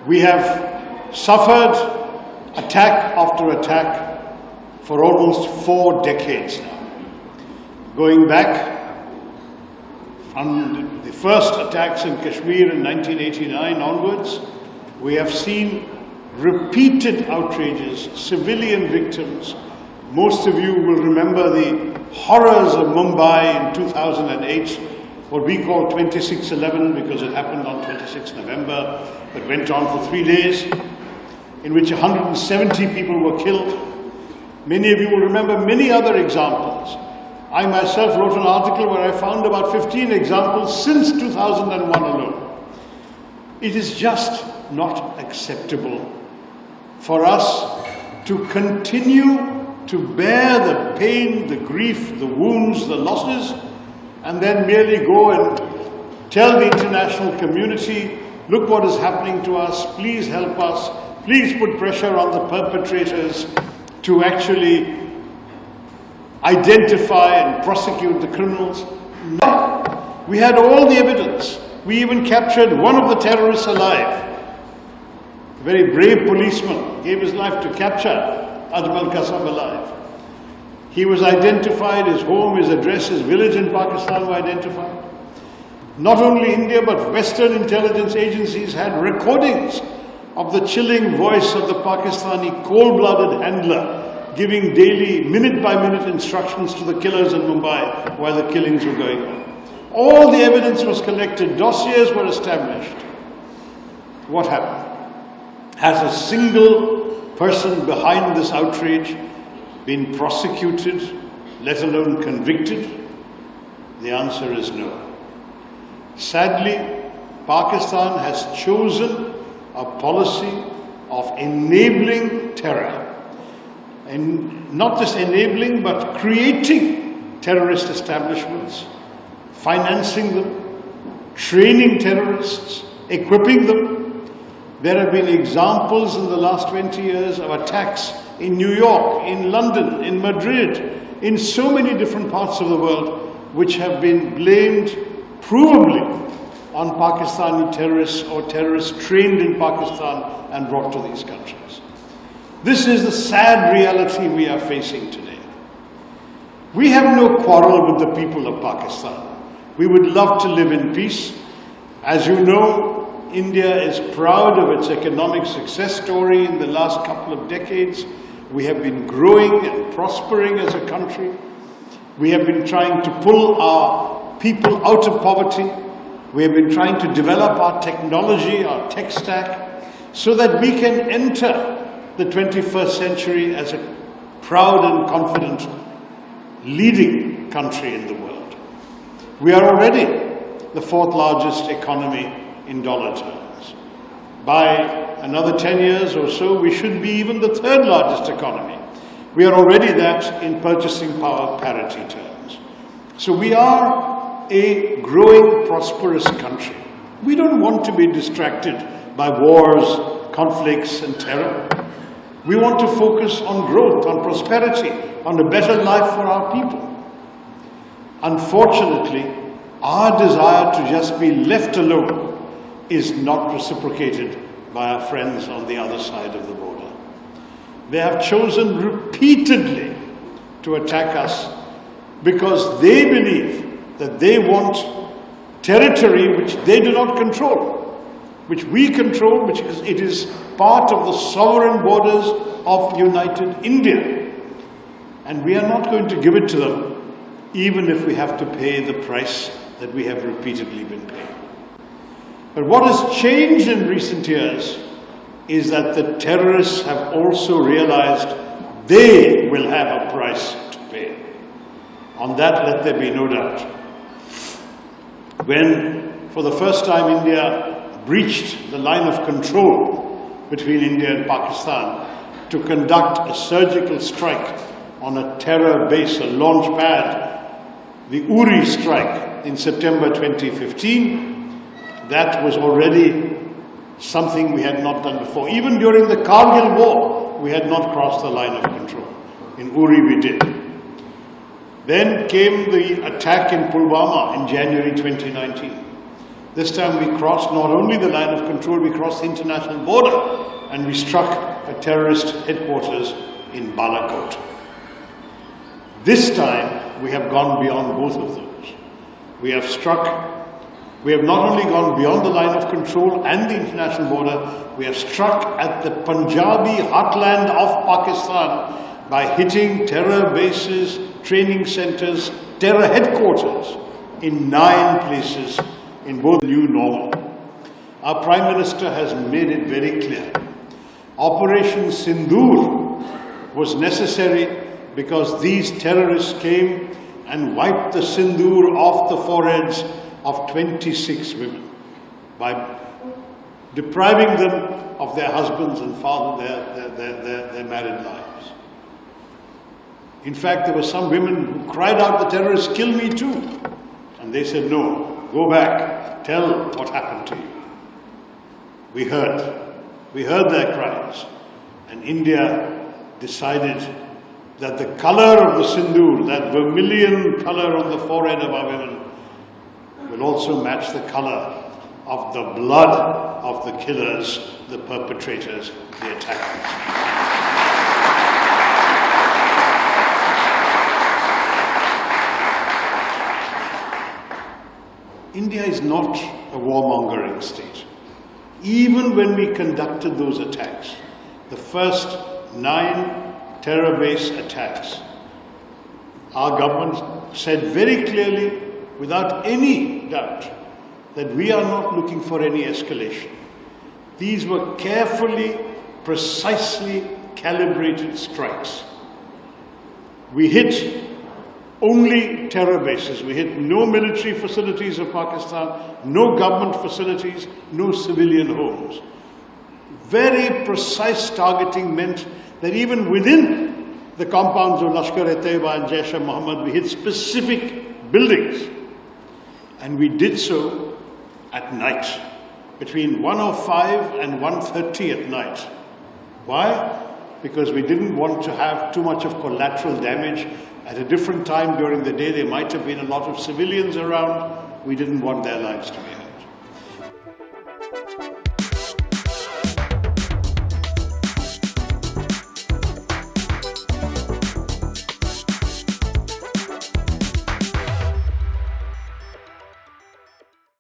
We have suffered attack after attack for almost 4 decades now. Going back from the first attacks in Kashmir in 1989 onwards, we have seen repeated outrages, civilian victims. Most of you will remember the horrors of Mumbai in 2008, what we call 26/11 because it happened on 26 November, but went on for 3 days, in which 170 people were killed. Many of you will remember many other examples. I myself wrote an article where I found about 15 examples since 2001 alone. It is just not acceptable for us to continue to bear the pain, the grief, the wounds, the losses, and then merely go and tell the international community, look what is happening to us, please help us, please put pressure on the perpetrators to actually identify and prosecute the criminals. No, we had all the evidence. We even captured one of the terrorists alive. A very brave policeman gave his life to capture Ajmal Qasam alive. He was identified, his home, his address, his village in Pakistan were identified. Not only India, but Western intelligence agencies had recordings of the chilling voice of the Pakistani cold-blooded handler giving daily, minute-by-minute instructions to the killers in Mumbai while the killings were going on. All the evidence was collected, dossiers were established. What happened? Has a single person behind this outrage been prosecuted, let alone convicted? The answer is no. Sadly, Pakistan has chosen a policy of enabling terror. And not just enabling, but creating terrorist establishments, financing them, training terrorists, equipping them. There have been examples in the last 20 years of attacks in New York, in London, in Madrid, in so many different parts of the world, which have been blamed provably on Pakistani terrorists or terrorists trained in Pakistan and brought to these countries. This is the sad reality we are facing today. We have no quarrel with the people of Pakistan. We would love to live in peace. As you know, India is proud of its economic success story in the last couple of decades. We have been growing and prospering as a country. We have been trying to pull our people out of poverty. We have been trying to develop our technology, our tech stack, so that we can enter the 21st century as a proud and confident leading country in the world. We are already the 4th largest economy in dollar terms. By another 10 years or so, we should be even the 3rd largest economy. We are already that in purchasing power parity terms. So we are a growing, prosperous country. We don't want to be distracted by wars, conflicts, and terror. We want to focus on growth, on prosperity, on a better life for our people. Unfortunately, our desire to just be left alone is not reciprocated by our friends on the other side of the border. They have chosen repeatedly to attack us because they believe that they want territory which they do not control, which we control, it is part of the sovereign borders of United India. And we are not going to give it to them, even if we have to pay the price that we have repeatedly been paying. But what has changed in recent years is that the terrorists have also realized they will have a price to pay. On that, let there be no doubt. When, for the first time, India breached the line of control between India and Pakistan to conduct a surgical strike on a terror base, a launch pad, the Uri strike in September 2015, that was already something we had not done before. Even during the Kargil war, we had not crossed the line of control. In Uri we did. Then came the attack in Pulwama in January 2019. This time we crossed not only the line of control, we crossed the international border and we struck a terrorist headquarters in Balakot. This time we have gone beyond both of those. We have not only gone beyond the line of control and the international border, we have struck at the Punjabi heartland of Pakistan by hitting terror bases, training centers, terror headquarters in 9 places in both new normal. Our Prime Minister has made it very clear. Operation Sindoor was necessary because these terrorists came and wiped the Sindoor off the foreheads of 26 women by depriving them of their husbands and their married lives. In fact, there were some women who cried out, "The terrorists, kill me too." And they said, "No, go back, tell what happened to you." We heard their cries, and India decided that the color of the Sindoor, that vermilion color on the forehead of our women, will also match the color of the blood of the killers, the perpetrators, the attackers. India is not a warmongering state. Even when we conducted those attacks, the first 9 terror base attacks, our government said very clearly, without any doubt, that we are not looking for any escalation. These were carefully, precisely calibrated strikes. We hit only terror bases. We hit no military facilities of Pakistan, no government facilities, no civilian homes. Very precise targeting meant that even within the compounds of Lashkar-e-Taiba and Jaish-e-Mohammed, we hit specific buildings. And we did so at night, between 1:05 and 1:30 at night. Why? Because we didn't want to have too much of collateral damage. At a different time during the day, there might have been a lot of civilians around. We didn't want their lives to be hurt.